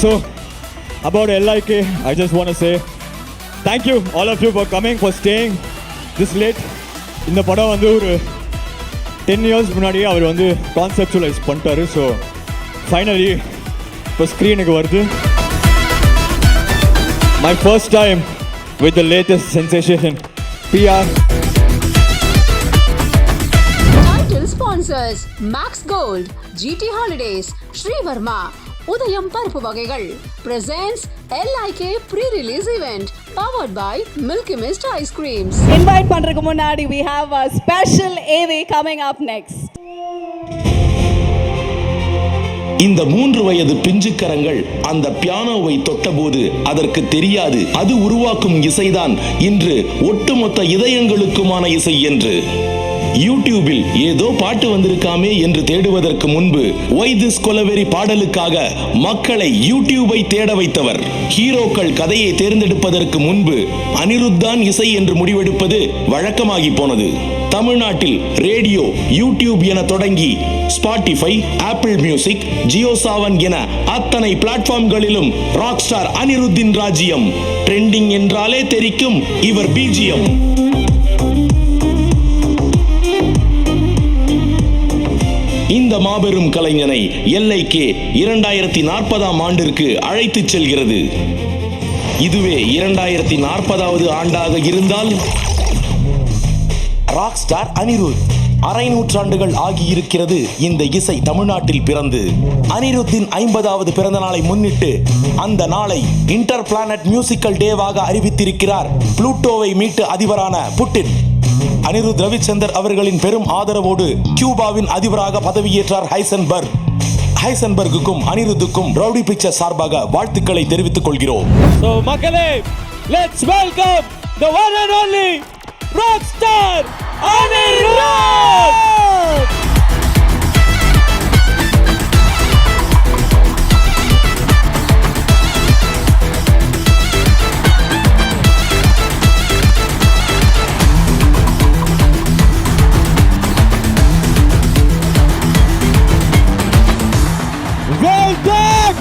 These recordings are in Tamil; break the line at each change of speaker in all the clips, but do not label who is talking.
So, about LIK, I just want to say thank you all of you for coming, for staying this late. இந்த படம் வந்து ஒரு 10 years முன்னாடியே அவர் வந்து கான்செப்டுவலைஸ் பண்ணிட்டாரு. ஸோ ஃபைனலி இப்போ ஸ்க்ரீனுக்கு வருது. My first time with the latest sensation, PR.
Title sponsors Max Gold, GT Holidays, Sri Varma, Udayam பருப்பு வகைகள் presents LIK pre-release event powered by Milky Mist Ice Creams.
Invite பண்றதுக்கு முன்னாடி we have a special AV coming up next.
இந்த 3 வயது பிஞ்சுக்கரங்கள் அந்த பியானோவை தொட்டபோது அதற்கு தெரியாது அது உருவாக்கும் இசைதான் இன்று ஒட்டுமொத்த இதயங்களுக்குமான இசை என்று. யூடியூபில் ஏதோ பாட்டு வந்திருக்காமே என்று தேடுவதற்கு முன்பு ஒய் திஸ் கொலவெறி பாடலுக்காக மக்களை யூடியூபை தேட வைத்தவர். ஹீரோக்கள் கதையை தேர்ந்தெடுப்பதற்கு முன்பு அனிருத்தான் இசை என்று முடிவெடுப்பது வழக்கமாகி போனது. தமிழ்நாட்டில் ரேடியோ, யூடியூப் என தொடங்கி Spotify, apple music, Jio Saavn என அத்தனை பிளாட்ஃபார்ம்களிலும் ராக் ஸ்டார் அனிருத்தின் ராஜ்யம். ட்ரெண்டிங் என்றாலே தெரிக்கும் இவர் பிஜிஎம். இந்த மாபெரும் கலைஞனை LIK 2040ஆம் ஆண்டிற்கு அழைத்துச் செல்கிறது. இதுவே 2040வது ஆண்டாக இருந்தால் ராக் ஸ்டார் அனிருத். அரை நூற்றாண்டுகள் ஆகியிருக்கிறது இந்த இசை தமிழ்நாட்டில் பிறந்து. அனிருத்தின் 50வது பிறந்த நாளை முன்னிட்டு அந்த நாளை இன்டர் பிளானட் மியூசிக்கல் டேவாக அறிவித்திருக்கிறார் புளூட்டோவை மீட்டு அதிபரான புட்டின். அனிருத் ரவிச்சந்தர் அவர்களின் பெரும் ஆதரவோடு கியூபாவின் அதிபராக பதவியேற்றார் ஹைசன்பர்க். ஹைசன்பர்க்குக்கும் அனிருத்துக்கும் ரவுடி பிக்சர் சார்பாக வாழ்த்துக்களை தெரிவித்துக் கொள்கிறோம்.
So மக்களே, let's welcome the one and only rock star Anirudh. Well done!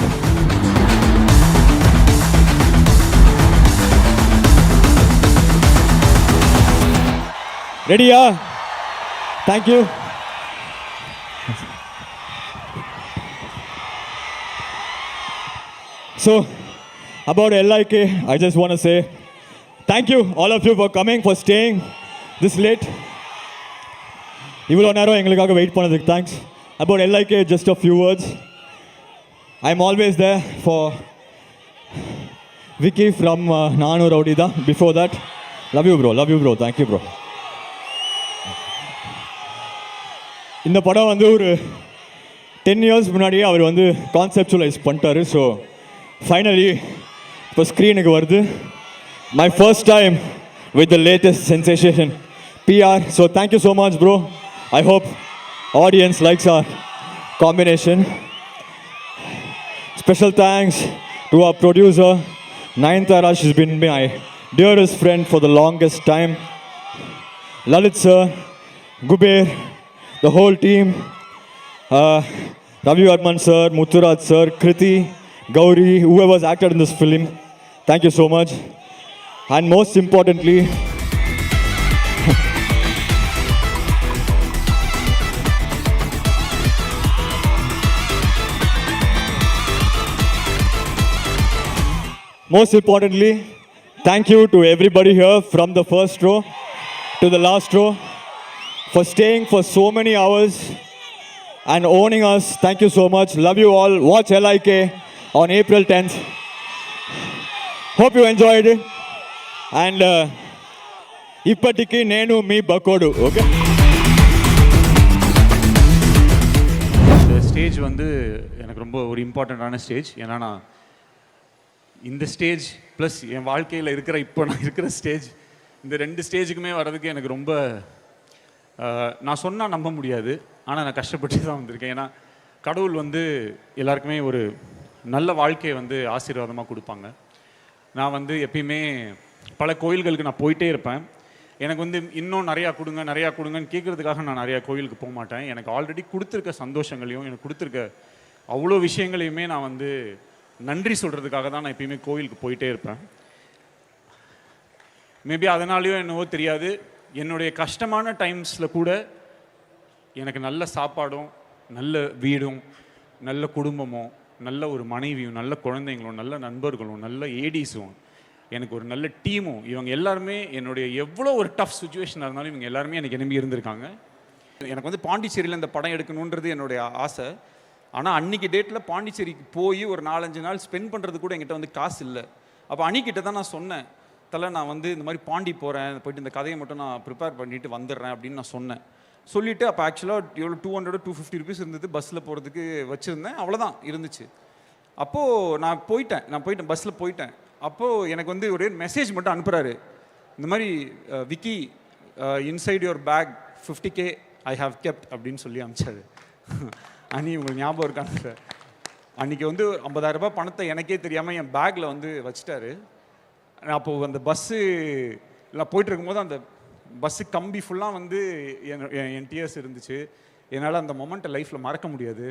Ready? Thank you. So, about LIK, I just want to say thank you all of you for coming, for staying this late. இவ்வளோ நேரம் எங்களுக்காக வெயிட் பண்ணதுக்கு thanks. About LIK, just a few words. I'm always there for Vicky from Nanu Raudida. Before that, love you bro, thank you bro. இந்த படம் வந்து ஒரு 10 years முன்னாடியே அவர் வந்து கான்செப்டுவலைஸ் பண்ணிட்டாரு. ஸோ ஃபைனலி இப்போ ஸ்க்ரீனுக்கு வருது. My first time with the latest sensation, PR. So thank you so much bro. I hope audience likes our combination. Special thanks to our producer Nayanthara. She's been my dearest friend for the longest time. Lalit sir, Guber, the whole team, Ravi Varman sir, Mutturaj sir, Kriti, Gauri, whoever's acted in this film, thank you so much. And most importantly, thank you to everybody here from the first row to the last row for staying for so many hours and owning us. Thank you so much. Love you all. Watch LIK on April 10th. Hope you enjoyed it. And ippatiki nenu mee bakodu. Okay?
The stage வந்து எனக்கு ரொம்ப ஒரு இம்பார்ட்டண்ட்டான ஸ்டேஜ். ஏன்னா நான் இந்த ஸ்டேஜ் ப்ளஸ் என் வாழ்க்கையில் இப்போ நான் இருக்கிற ஸ்டேஜ், இந்த 2 ஸ்டேஜுக்குமே வர்றதுக்கு எனக்கு ரொம்ப நான் சொன்னால் நம்ப முடியாது. ஆனால் நான் கஷ்டப்பட்டு தான் வந்திருக்கேன். ஏன்னா கடவுள் வந்து எல்லாருக்குமே ஒரு நல்ல வாழ்க்கையை வந்து ஆசீர்வாதமாக கொடுப்பாங்க. நான் வந்து எப்பயுமே பல கோயில்களுக்கு நான் போயிட்டே இருப்பேன். எனக்கு வந்து இன்னும் நிறையா கொடுங்கன்னு கேட்குறதுக்காக நான் நிறையா கோயிலுக்கு போக மாட்டேன். எனக்கு ஆல்ரெடி கொடுத்துருக்க சந்தோஷங்களையும் எனக்கு கொடுத்துருக்க அவ்வளோ விஷயங்களையுமே நான் வந்து நன்றி சொல்கிறதுக்காக தான் நான் எப்பயுமே கோவிலுக்கு போயிட்டே இருப்பேன். மேபி அதனாலேயோ என்னவோ தெரியாது, என்னுடைய கஷ்டமான டைம்ஸில் கூட எனக்கு நல்ல சாப்பாடும் நல்ல வீடும் நல்ல குடும்பமும் நல்ல ஒரு மனைவியும் நல்ல குழந்தைங்களும் நல்ல நண்பர்களும் நல்ல ஏடிஸும் எனக்கு ஒரு நல்ல டீமும், இவங்க எல்லாருமே என்னுடைய எவ்வளோ ஒரு டஃப் சுச்சுவேஷனாக இருந்தாலும் இவங்க எல்லாருமே எனக்கு நம்பி இருந்திருக்காங்க. எனக்கு வந்து பாண்டிச்சேரியில் இந்த படம் எடுக்கணுன்றது என்னுடைய ஆசை. ஆனால் அன்றைக்கி டேட்டில் பாண்டிச்சேரிக்கு போய் ஒரு 4-5 நாள் ஸ்பெண்ட் பண்ணுறது கூட என்கிட்ட வந்து காசு இல்லை. அப்போ அன்னிக்கிட்ட தான் நான் சொன்னேன், தலை நான் வந்து இந்த மாதிரி பாண்டி போகிறேன், போயிட்டு இந்த கதையை மட்டும் நான் ப்ரிப்பேர் பண்ணிவிட்டு வந்துடுறேன் அப்படின்னு நான் சொன்னேன். சொல்லிவிட்டு அப்போ ஆக்சுவலாக எவ்வளோ 200-250 ருபீஸ் இருந்தது பஸ்ஸில் போகிறதுக்கு வச்சுருந்தேன், அவ்வளோதான் இருந்துச்சு. அப்போது நான் போயிட்டேன் பஸ்ஸில் போயிட்டேன். அப்போது எனக்கு வந்து ஒரே மெசேஜ் மட்டும் அனுப்புகிறாரு, இந்த மாதிரி Vicky inside your bag 50K I have kept அப்படின்னு சொல்லி அனுப்பிச்சாரு. அன்னி உங்களுக்கு ஞாபகம் இருக்காங்க சார், அன்றைக்கி வந்து 50,000 ரூபாய் பணத்தை எனக்கே தெரியாமல் என் பேக்கில் வந்து வச்சுட்டாரு. அப்போது அந்த பஸ்ஸு எல்லாம் போயிட்டு இருக்கும்போது அந்த பஸ்ஸு கம்பி ஃபுல்லாக வந்து என் டிஎஸ் இருந்துச்சு. என்னால் அந்த மொமெண்ட்டை லைஃப்பில் மறக்க முடியாது.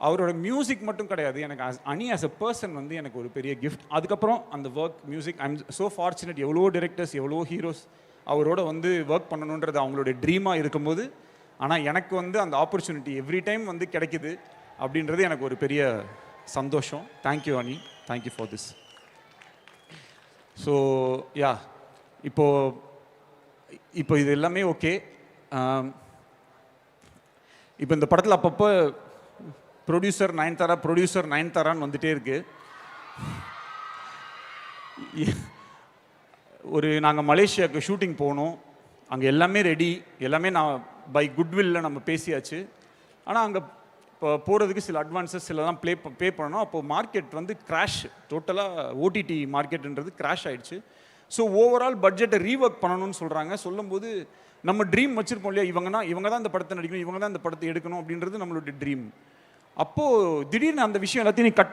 அவரோட மியூசிக் மட்டும் கிடையாது, எனக்கு அனி ஆஸ் அ பர்சன் வந்து எனக்கு ஒரு பெரிய கிஃப்ட். அதுக்கப்புறம் அந்த work music I am so fortunate, எவ்வளோ டிரெக்டர்ஸ் எவ்வளோ ஹீரோஸ் அவரோட வந்து ஒர்க் பண்ணணுன்றது அவங்களுடைய ட்ரீமாக இருக்கும்போது, ஆனால் எனக்கு வந்து அந்த ஆப்பர்ச்சுனிட்டி எவ்ரி டைம் வந்து கிடைக்குது அப்படின்றது எனக்கு ஒரு பெரிய சந்தோஷம். தேங்க்யூ அனி, thank you for this. So yeah, இப்போ இது எல்லாமே ஓகே. இப்போ இந்த படத்தில் அப்பப்போ ப்ரொடியூசர் நயன்தாரான்னு வந்துட்டே இருக்கு. நாங்கள் மலேசியாவுக்கு ஷூட்டிங் போகணும், அங்கே எல்லாமே ரெடி, எல்லாமே நான் பை குட்வில்ல நம்ம பேசியாச்சு. ஆனால் அங்கே இப்போ போகிறதுக்கு சில அட்வான்ஸஸ் சிலதான் பே பண்ணணும். அப்போது மார்க்கெட் வந்து கிராஷ், டோட்டலாக ஓடிடி மார்க்கெட்டுன்றது கிராஷ் ஆகிடுச்சு. ஸோ ஓவரால் பட்ஜெட்டை ரீஒர்க் பண்ணணும்னு சொல்கிறாங்க. சொல்லும்போது நம்ம ட்ரீம் வச்சுருப்போம் இல்லையா, இவங்க தான் இந்த படத்தை நடிக்கணும், இவங்க தான் இந்த படத்தை எடுக்கணும் அப்படின்றது நம்மளுடைய ட்ரீம். அப்போது திடீர்னு அந்த விஷயம் எல்லாத்தையும் நீ கட்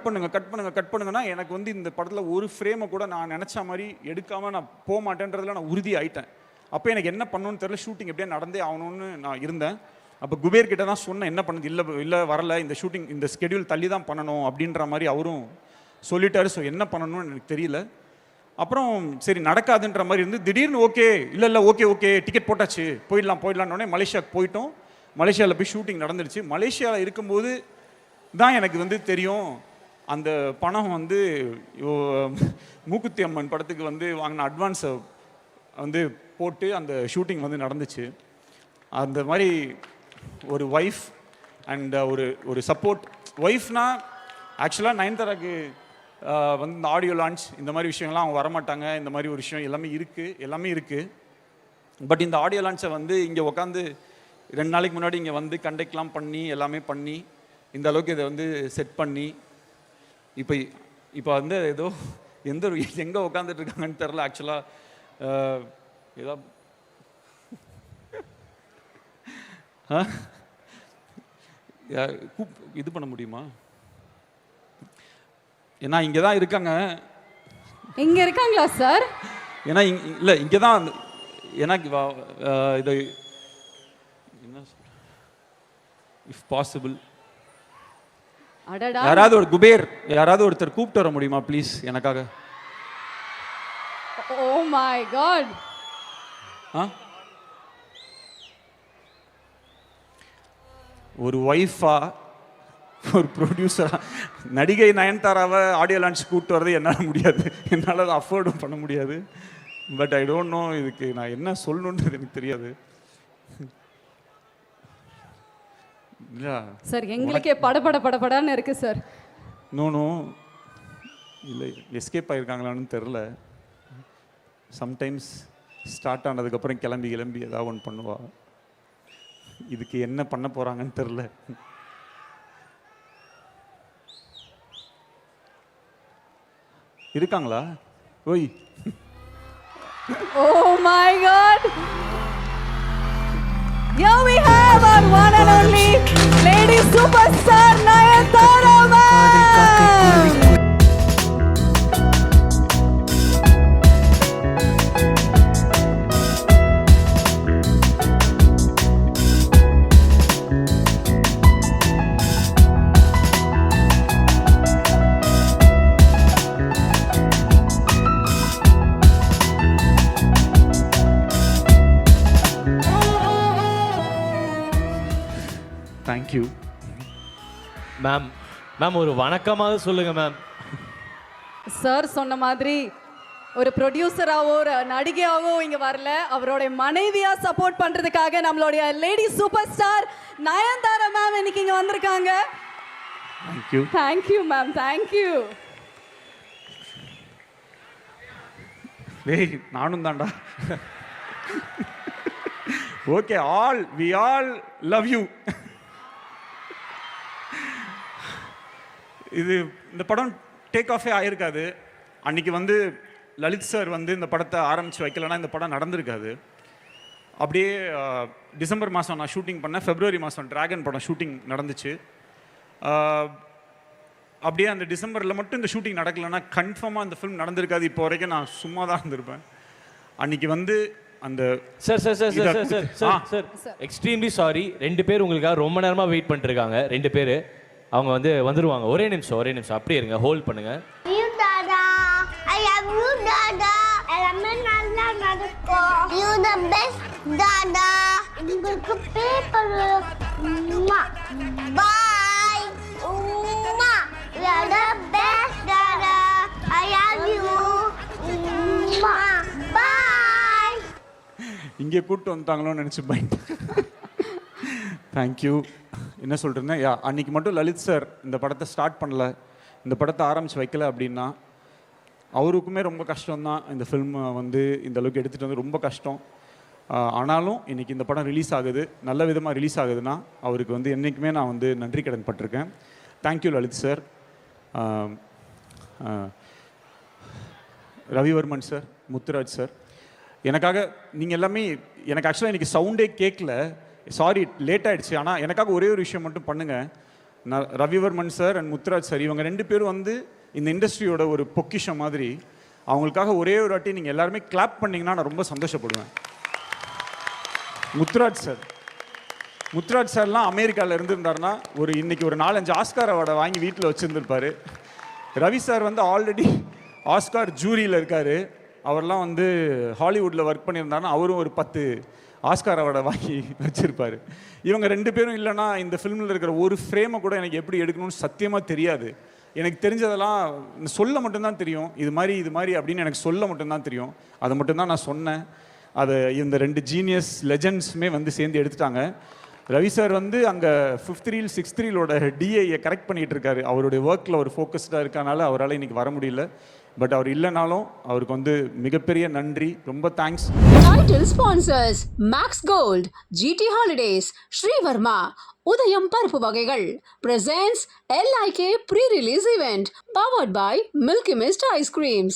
பண்ணுங்கன்னா எனக்கு வந்து இந்த படத்தில் ஒரு ஃப்ரேமை கூட நான் நினச்ச மாதிரி எடுக்காமல் நான் போக மாட்டேன்றதில் நான் உறுதி ஆகிட்டேன். அப்போ எனக்கு என்ன பண்ணணும்னு தெரியல, ஷூட்டிங் எப்படியே நடந்தே ஆகணும்னு நான் இருந்தேன். அப்போ குபேர் கிட்ட தான் சொன்னேன், என்ன பண்ணது, இல்லை வரல, இந்த ஷூட்டிங் இந்த ஸ்கெடியூல் தள்ளி தான் பண்ணணும் அப்படின்ற மாதிரி அவரும் சொல்லிட்டாரு. ஸோ என்ன பண்ணணும்னு எனக்கு தெரியல. அப்புறம் சரி நடக்காதுன்ற மாதிரி இருந்து திடீர்னு ஓகே டிக்கெட் போட்டாச்சு, போயிடலான்னொடனே மலேசியாவுக்கு போயிட்டோம். மலேசியாவில் போய் ஷூட்டிங் நடந்துடுச்சு. மலேசியாவில் இருக்கும்போது தான் எனக்கு வந்து தெரியும், அந்த பணம் வந்து மூக்குத்தி அம்மன் படத்துக்கு வந்து வாங்கின அட்வான்ஸை வந்து போட்டு அந்த ஷூட்டிங் வந்து நடந்துச்சு. அந்த மாதிரி ஒரு ஒய்ஃப் அண்ட் ஒரு சப்போர்ட். ஒய்ஃப்னா ஆக்சுவலாக நயன்தாராக்கு வந்து இந்த ஆடியோ லான்ச் இந்த மாதிரி விஷயங்கள்லாம் அவங்க வரமாட்டாங்க. இந்த மாதிரி ஒரு விஷயம் எல்லாமே இருக்குது. பட் இந்த ஆடியோ லான்ச்சை வந்து இங்கே உட்காந்து 2 நாளைக்கு முன்னாடி இங்கே வந்து கண்டக்ட்லாம் பண்ணி எல்லாமே பண்ணி இந்த அளவுக்கு இதை வந்து செட் பண்ணி இப்போ வந்து ஏதோ எங்கே உட்காந்துட்டு இருக்காங்கன்னு தெரில. ஆக்சுவலாக ஏதோ இது பண்ண முடியுமா? ஏன்னா இங்கே தான் இருக்காங்க.
இங்கே இருக்காங்களா சார்?
ஏன்னா இல்லை இங்கே தான், ஏன்னா இது என்ன இஃப் பாசிபிள் யாராவது ஒரு குபேர் யாராவது ஒருத்தர் கூப்பிட்டு வர முடியுமா ப்ளீஸ் எனக்காக?
Oh my God.
ஒரு ஒய்ஃபா ஒரு ப்ரொடியூசரா நடிகை நயன்தாராவை ஆடியோ லான்ச் கூப்பிட்டு வரது என்னால் முடியாது, என்னால் அதை அஃபோர்டும் பண்ண முடியாது. பட் ஐ டோன்ட் நோ இதுக்கு நான் என்ன சொல்லணுன்றது எனக்கு தெரியாது.
சார் எங்களுக்கே படபடன்னு இருக்கு சார்.
நோ இல்லை, எஸ்கேப் ஆகிருக்காங்களான்னு தெரில. சம்டைம்ஸ் ஸ்டார்ட் ஆனதுக்கப்புறம் கிளம்பி ஏதாவது ஒன்று பண்ணுவா. இதுக்கு என்ன பண்ண போகிறாங்கன்னு தெரில. இருக்காங்களா? ஓய்,
oh my god, here we have our one and only lady superstar Nayanthara ma'am.
Thank you
ma'am. Ma'am ஒரு வணக்கமாக சொல்லுங்கள் மேம்.
சார் சொன்ன மாதிரி ஒரு ப்ரொடியூசராவோ ஒரு நடிகையாவோ இங்க வரல, அவருடைய மனைவியா சப்போர்ட் பண்றதுக்காக நம்மளுடைய lady super star Nayanthara ma'am இன்னைக்கு இங்க வந்திருக்காங்க.
Thank you
thank you ma'am, thank you.
டேய் நானும் தான்டா. Okay, we all love you. இது இந்த படம் டேக் ஆஃபே ஆயிருக்காது. அன்னைக்கு வந்து லலித் சார் வந்து இந்த படத்தை ஆரம்பித்து வைக்கலன்னா இந்த படம் நடந்திருக்காது. அப்படியே டிசம்பர் மாதம் நான் ஷூட்டிங் பண்ணேன், ஃபெப்ரவரி மாதம் டிராகன் படம் ஷூட்டிங் நடந்துச்சு. அப்படியே அந்த டிசம்பரில் மட்டும் இந்த ஷூட்டிங் நடக்கலைன்னா கன்ஃபார்மாக அந்த ஃபிலிம் நடந்திருக்காது. இப்போ வரைக்கும் நான் சும்மா தான் இருந்திருப்பேன். அன்றைக்கி வந்து அந்த
சார் எக்ஸ்ட்ரீம்லி சாரி. 2 பேர் உங்களுக்காக ரொம்ப நேரமாக வெயிட் பண்ணிட்டுருக்காங்க. 2 பேர் அவங்க வந்துருவாங்க. ஒரே நிமிஷம் அப்படியே இருங்க, ஹோல்ட் பண்ணுங்க.
You Dada, I love you Dada. எல்லாமே நல்லா நடக்கும். You the best Dada. உங்களுக்கு paper. Bye. Umma. You are the best Dada. I love you. Umma. Bye.
இங்கே கூப்பிட்டு வந்துட்டாங்களோன்னு நினச்சி பயந்து. தேங்க்யூ. என்ன சொல்கிறேன்னா, அன்றைக்கி மட்டும் லலித் சார் இந்த படத்தை ஸ்டார்ட் பண்ணல, இந்த படத்தை ஆரம்பித்து வைக்கல அப்படின்னா அவருக்குமே ரொம்ப கஷ்டம்தான். இந்த ஃபில்மை வந்து இந்த அளவுக்கு எடுத்துகிட்டு வந்து ரொம்ப கஷ்டம். ஆனாலும் இன்றைக்கி இந்த படம் ரிலீஸ் ஆகுது, நல்ல விதமாக ரிலீஸ் ஆகுதுன்னா அவருக்கு வந்து என்றைக்குமே நான் வந்து நன்றி கடன் பட்டிருக்கேன். Thank you Lalit sir. Ravivarman sir, Muthuraj sir, எனக்காக நீங்கள் எல்லாமே, எனக்கு ஆக்சுவலாக இன்றைக்கி சவுண்டே கேட்கல, சாரி லேட் ஆகிடுச்சு. ஆனால் எனக்காக ஒரே ஒரு விஷயம் மட்டும் பண்ணுங்கள். நான் Ravivarman sir and Muthuraj sir இவங்க 2 பேரும் வந்து இந்த இண்டஸ்ட்ரியோட ஒரு பொக்கிஷம் மாதிரி. அவங்களுக்காக ஒரே ஒரு வாட்டி நீங்கள் எல்லாருமே கிளாப் பண்ணிங்கன்னா நான் ரொம்ப சந்தோஷப்படுவேன். முத்துராஜ் சார்லாம் அமெரிக்காவில் இருந்திருந்தாருன்னா இன்றைக்கி ஒரு 4-5 ஆஸ்கார் அவார்டை வாங்கி வீட்டில் வச்சுருந்துருப்பார். ரவி சார் வந்து ஆல்ரெடி ஆஸ்கார் ஜூரியில் இருக்கார். அவர்லாம் வந்து ஹாலிவுட்டில் ஒர்க் பண்ணியிருந்தாருன்னா அவரும் ஒரு 10 ஆஸ்கார் அவார்டை வாங்கி வச்சுருப்பார். இவங்க 2 பேரும் இல்லைன்னா இந்த ஃபிலிமில் இருக்கிற ஒரு ஃப்ரேமை கூட எனக்கு எப்படி எடுக்கணும்னு சத்தியமாக தெரியாது. எனக்கு தெரிஞ்சதெல்லாம் சொல்ல மட்டும்தான் தெரியும். இது மாதிரி அப்படின்னு எனக்கு சொல்ல மட்டும்தான் தெரியும். அதை மட்டும்தான் நான் சொன்னேன். அதை இந்த 2 ஜீனியஸ் லெஜண்ட்ஸுமே வந்து சேர்ந்து எடுத்துட்டாங்க. ரவி சார் வந்து அங்கே 5th ரீல் 6th ரீலோட டிஐயை கரெக்ட் பண்ணிகிட்டு இருக்காரு. அவருடைய ஒர்க்கில் அவர் ஃபோக்கஸ்டாக இருக்கனால அவரால் இன்றைக்கி வர முடியல. பட் அவர் இல்லைனாலும் அவருக்கு வந்து மிகப்பெரிய நன்றி, ரொம்ப thanks.
Title sponsors Max Gold, GT Holidays, Sri Varma, Udayam பருப்பு வகைகள் presents LIK pre-release event powered by Milky Mist Ice Creams.